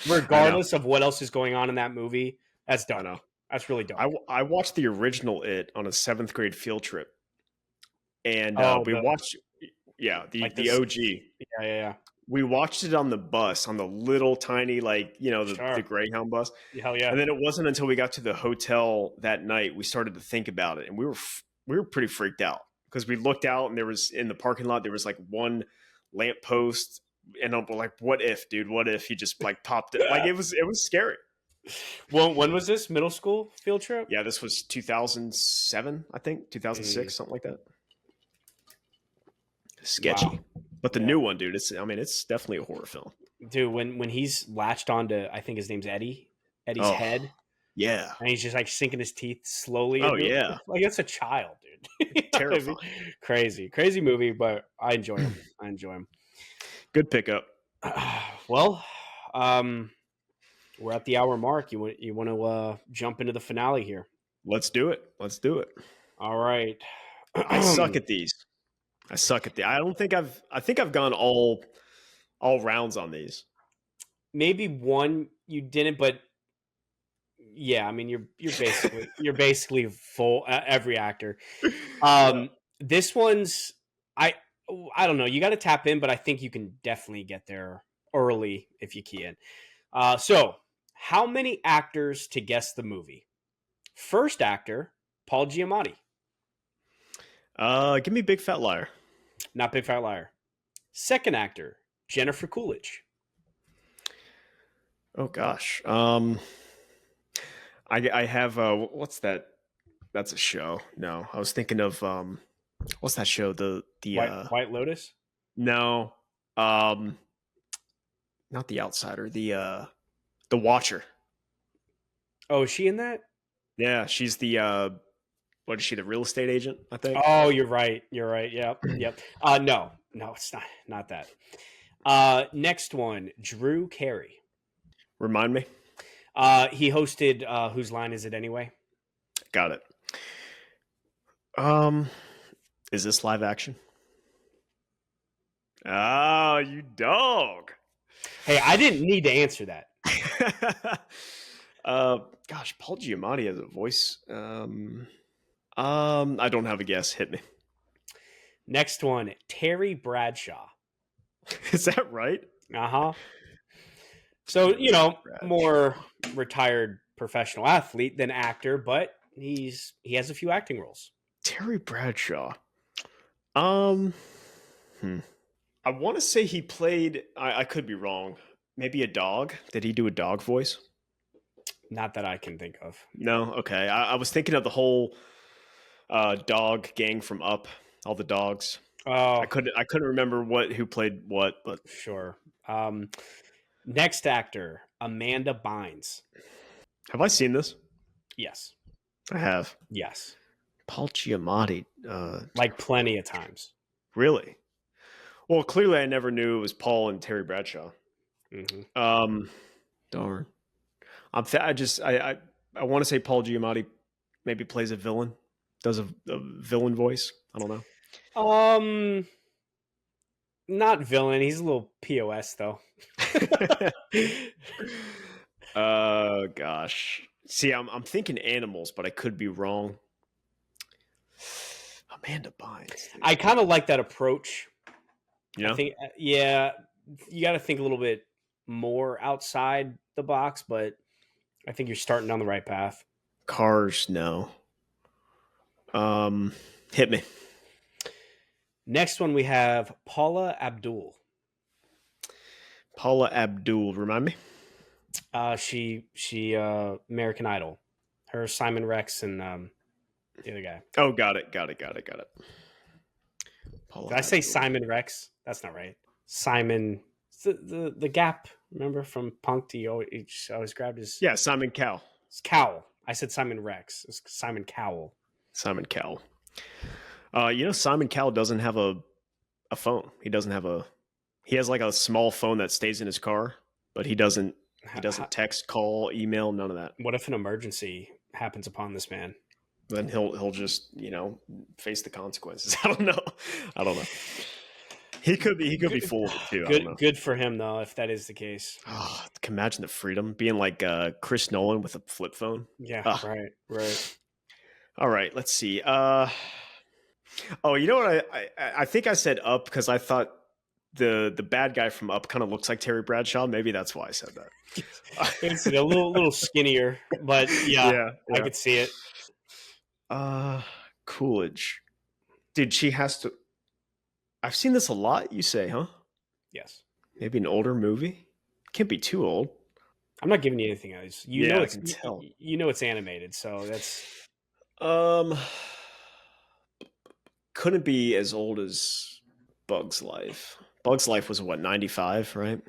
regardless of what else is going on in that movie, that's dark. That's really dark. I watched the original It on a 7th grade field trip, and we watched the OG. Yeah. We watched it on the bus, on the little tiny, the Greyhound bus. Hell yeah! And then it wasn't until we got to the hotel that night we started to think about it, and we were pretty freaked out because we looked out and there was in the parking lot there was like one lamppost, and I'm like, "What if, dude? What if he just like popped it?" Like it was scary. Well, when was this middle school field trip? Yeah, this was 2007, I think 2006, something like that. Sketchy. Wow. But the new one, dude, it's definitely a horror film. Dude, when he's latched onto, I think his name's Eddie's head. Yeah. And he's just like sinking his teeth slowly. Oh, yeah. Like it's a child, dude. Terrifying. Crazy movie, but I enjoy him. Good pickup. Well, we're at the hour mark. You want to jump into the finale here? Let's do it. All right. I suck at these. I think I've gone all rounds on these. Maybe one you didn't, but yeah, I mean you're basically full every actor. This one's I don't know. You got to tap in, but I think you can definitely get there early if you key in. So how many actors to guess the movie? First actor, Paul Giamatti. Give me Big Fat Liar. Not Big Fat Liar. Second actor, Jennifer Coolidge. Oh gosh. I have what's that? That's a show. No, I was thinking of what's that show? The White Lotus? No. Not The Outsider, the Watcher. Oh, is she in that? Yeah, she's the what is she, the real estate agent, I think? Oh, you're right. Yep. No, it's not that. Next one, Drew Carey. Remind me. He hosted Whose Line Is It Anyway? Got it. Is this live action? Oh, you dog. Hey, I didn't need to answer that. Gosh, Paul Giamatti has a voice. I don't have a guess. Hit me. Next one, Terry Bradshaw. Is that right? Uh-huh. So, more retired professional athlete than actor, but he has a few acting roles. Terry Bradshaw. I want to say he played, I could be wrong, maybe a dog. Did he do a dog voice? Not that I can think of. No? Okay. I was thinking of the whole dog gang from Up, all the dogs. Oh, I couldn't remember who played what, but sure. Next actor, Amanda Bynes. have I seen this? Yes. I have. Yes. Paul Giamatti. Like plenty of times. Really? Well, clearly I never knew it was Paul and Terry Bradshaw. Mm-hmm. Darn. I want to say Paul Giamatti maybe plays a villain, does a villain voice. I don't know. Not villain. He's a little POS though. Gosh. See, I'm thinking animals, but I could be wrong. Amanda Bynes. I kind of like that approach. Yeah. I think, yeah, you got to think a little bit more outside the box, but I think you're starting down the right path. Cars, no. Hit me. Next one we have Paula Abdul. Paula Abdul, remind me. She American Idol. Her, Simon Rex, and the other guy. Oh, got it. Paula Did I say Abdul. Simon Rex? That's not right. Simon, the Gap. Remember from Punk? He always grabbed his Simon Cowell. Cowell. I said Simon Rex. It's Simon Cowell. Simon Cowell. Simon Cowell doesn't have a phone. He has like a small phone that stays in his car, but he doesn't text, call, email, none of that. What if an emergency happens upon this man? Then he'll just, face the consequences. I don't know. He could be full of it too. I don't know. Good for him though, if that is the case. Oh, can imagine the freedom being like Chris Nolan with a flip phone. Yeah, right. All right, let's see. You know what? I think I said Up because I thought the bad guy from Up kind of looks like Terry Bradshaw. Maybe that's why I said that. It's a little skinnier, but yeah, I could see it. Coolidge. Dude, she has to. I've seen this a lot. You say, huh? Yes. Maybe an older movie. Can't be too old. I'm not giving you anything else. I can tell. You know it's animated, so that's. Couldn't be as old as Bug's Life. Bug's Life was what, 95, right?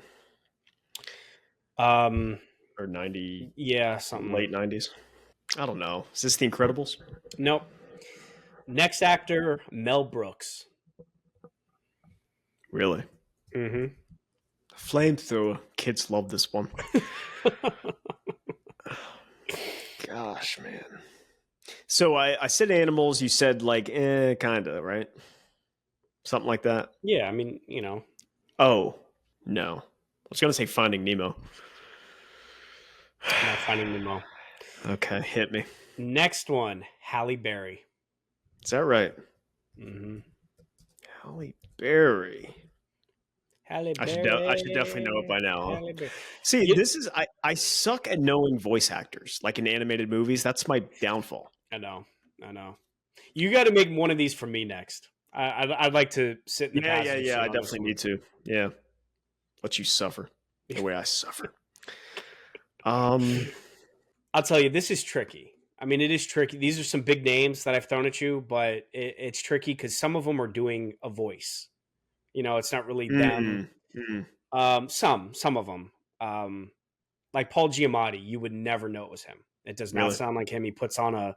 Or 90. Yeah, something late 90s. I don't know. Is this The Incredibles? Nope. Next actor, Mel Brooks. Really? Mm-hmm. Flamethrower. Kids love this one. Gosh, man. So I said animals. You said like, kind of, right? Something like that. Yeah, I mean, Oh, no. I was going to say Finding Nemo. Not Finding Nemo. Okay, hit me. Next one, Halle Berry. Is that right? Mm-hmm. Halle Berry. Halle Berry. I should definitely know it by now. Huh? See, this is I suck at knowing voice actors, like in animated movies. That's my downfall. I know. You got to make one of these for me next. I'd like to sit in the passenger seat I on definitely need to. Yeah. Let you suffer the way I suffer. I'll tell you, this is tricky. I mean, it is tricky. These are some big names that I've thrown at you, but it's tricky because some of them are doing a voice. It's not really them. Some of them. Like Paul Giamatti, you would never know it was him. It does not sound like him. He puts on a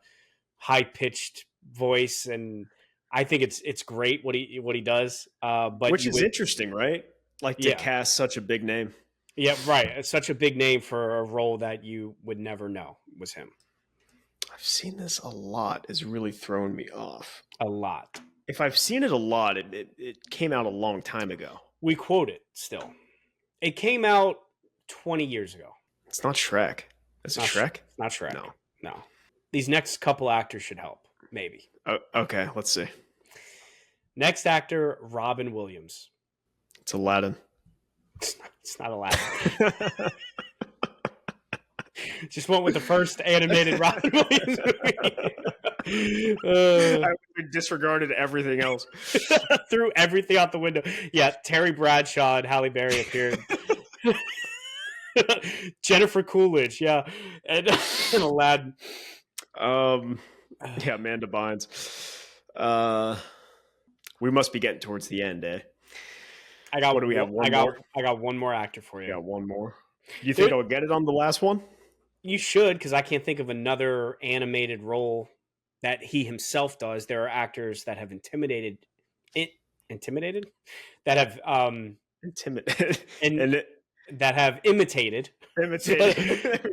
high-pitched voice, and I think it's great what he does. But which is interesting, right? Like to cast such a big name. Yeah, right. It's such a big name for a role that you would never know was him. I've seen this a lot. It's really thrown me off. A lot. If I've seen it a lot, it came out a long time ago. We quote it still. It came out 20 years ago. It's not Shrek. Is it Shrek? It's not Shrek. No. No. These next couple actors should help. Maybe. Okay, let's see. Next actor, Robin Williams. It's Aladdin. It's not Aladdin. Just went with the first animated Robin Williams movie. I disregarded everything else. Threw everything out the window. Yeah, Terry Bradshaw and Halle Berry appeared. Jennifer Coolidge, yeah, and Aladdin. Yeah, Amanda Bynes. We must be getting towards the end, eh? I got. What do we have? I got one more actor for you. Yeah, one more. You think I'll get it on the last one? You should, because I can't think of another animated role that he himself does. There are actors that have intimidated, that have Intimidated, that have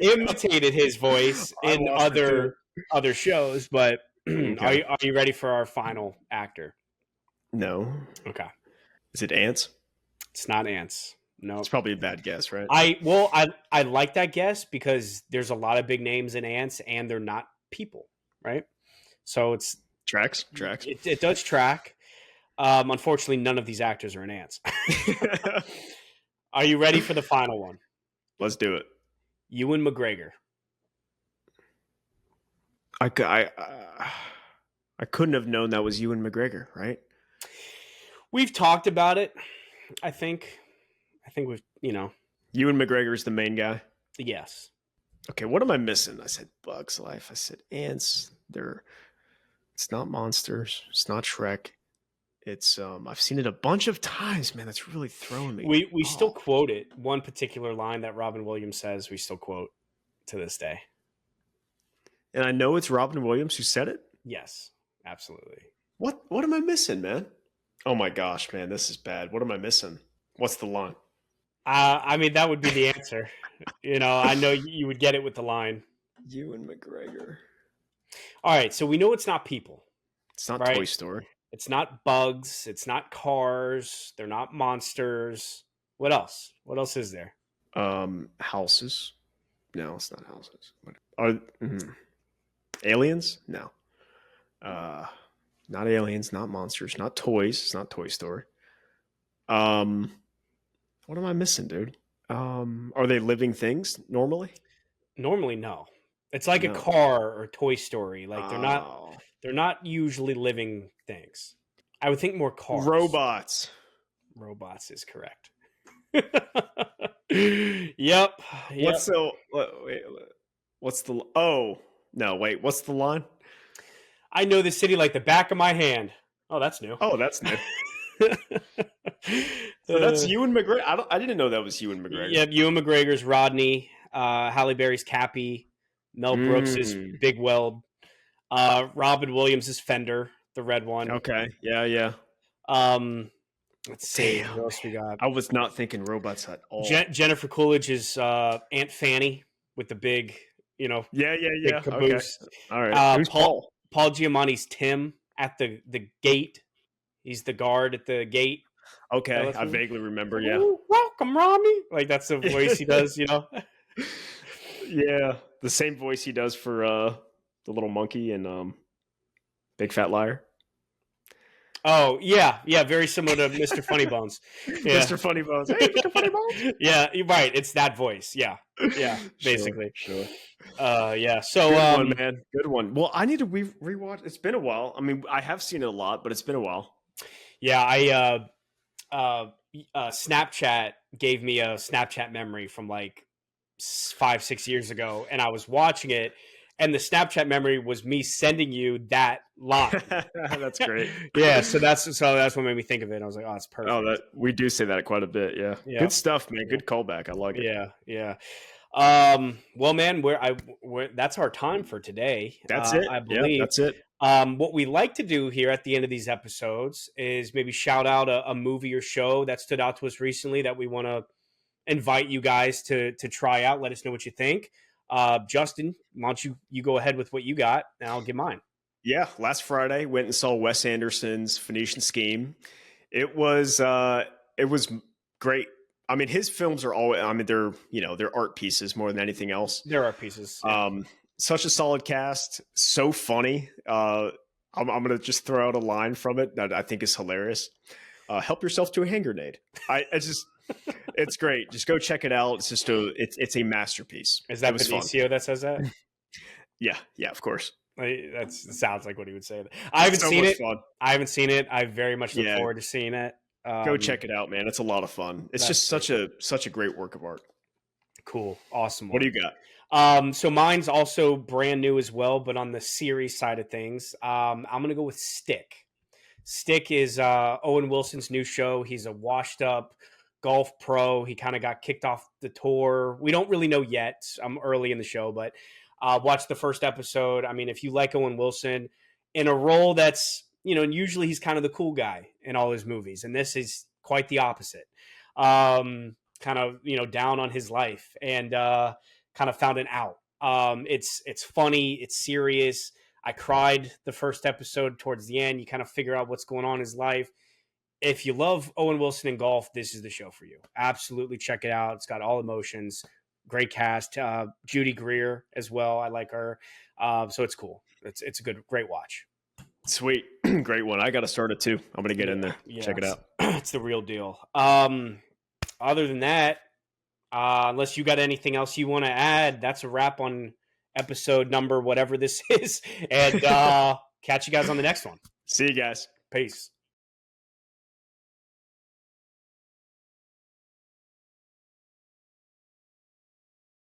imitated his voice in other shows. But Okay. are you ready for our final actor? No. Okay, Is it ants? it's not Ants. No, It's probably a bad guess, right? I like that guess because there's a lot of big names in Ants and they're not people, right? So it's Tracks. it does track. Unfortunately, none of these actors are in Ants. Are you ready for the final one? Let's do it. Ewan McGregor. I couldn't have known that was Ewan McGregor, right? We've talked about it. I think we've, Ewan McGregor's the main guy. yes. Okay, what am I missing? I said Bugs Life. I said ants. It's not monsters. It's not Shrek. It's I've seen it a bunch of times, man. That's really throwing me. We still quote it. One particular line that Robin Williams says, we still quote to this day. And I know it's Robin Williams who said it. Yes, absolutely. What am I missing, man? Oh my gosh, man, this is bad. What am I missing? What's the line? I mean, that would be the answer. I know you would get it with the line. Ewan McGregor. All right, so we know it's not people. It's not Right. Toy Story. It's not bugs. It's not cars. They're not monsters. What else? What else is there? Houses. No, it's not houses. Aliens? No. Not aliens, not monsters, not toys. It's not Toy Story. What am I missing, dude? Are they living things normally? Normally, no. It's like No. a car or Toy Story. Like Oh. they're not usually living things. I would think more cars. Robots. Robots is correct. Yep. What's the? Wait, what's the? Oh no! Wait. What's the line? I know the city like the back of my hand. Oh, that's new. Oh, that's new. So that's Ewan McGregor. I didn't know that was Ewan McGregor. Yep, Ewan McGregor's Rodney, Halle Berry's Cappy, Mel Brooks is Big Weld, Robin Williams is Fender, the red one. Okay. Yeah. Let's see Damn, what else we got. I was not thinking robots at all. Jennifer Coolidge is Aunt Fanny with the big, Yeah. big caboose. Okay. All right. Who's Paul? Paul Giamatti's Tim at the gate. He's the guard at the gate. Okay, I vaguely remember. Yeah. Ooh, welcome, Romney. Like that's the voice he does. Yeah, the same voice he does for the little monkey and Big Fat Liar. Oh yeah, very similar to Mr. Funnybones. Yeah. Mr. Funnybones. Hey, Mr. Funnybones. Yeah, you're right. It's that voice. Yeah, basically. Sure. Yeah. So, Good one, man. Good one. Well, I need to rewatch. It's been a while. I mean, I have seen it a lot, but it's been a while. Yeah, Snapchat gave me a Snapchat memory from like 5-6 years ago, and I was watching it, and the Snapchat memory was me sending you that line. That's great. Yeah, so that's what made me think of it. I was like, oh, it's perfect. Oh, we do say that quite a bit. Yeah. Good stuff, man. Good callback. I like it. Yeah. Well, man, that's our time for today. That's it. I believe that's it. What we like to do here at the end of these episodes is maybe shout out a movie or show that stood out to us recently that we want to invite you guys to try out. Let us know what you think. Justin, why don't you go ahead with what you got, and I'll give mine. Yeah, last Friday went and saw Wes Anderson's Phoenician Scheme. It was it was great. I mean, his films are always, I mean, they're art pieces more than anything else. There are pieces. Yeah. Such a solid cast, so funny. I'm going to just throw out a line from it that I think is hilarious. Help yourself to a hand grenade. It's great. Just go check it out. It's just it's a masterpiece. Is that Benicio that says that? Yeah, of course. That sounds like what he would say. I haven't seen it. Fun. I haven't seen it. I very much look forward to seeing it. Go check it out, man. It's a lot of fun. It's just such a great work of art. Cool. Awesome. What do you got? So mine's also brand new as well, but on the series side of things, I'm going to go with Stick. Stick is Owen Wilson's new show. He's a washed up golf pro. He kind of got kicked off the tour. We don't really know yet. I'm early in the show, but watch the first episode. I mean, if you like Owen Wilson in a role that's, and usually he's kind of the cool guy in all his movies, and this is quite the opposite. Kind of, down on his life and kind of found an out. It's funny. It's serious. I cried the first episode towards the end. You kind of figure out what's going on in his life. If you love Owen Wilson in golf, this is the show for you. Absolutely check it out. It's got all emotions. Great cast. Judy Greer as well. I like her. So it's cool. It's a great watch. Sweet. Great one. I got to start it too. I'm going to get in there. Check it out. It's the real deal. Other than that, unless you got anything else you want to add, that's a wrap on episode number, whatever this is. And catch you guys on the next one. See you guys. Peace.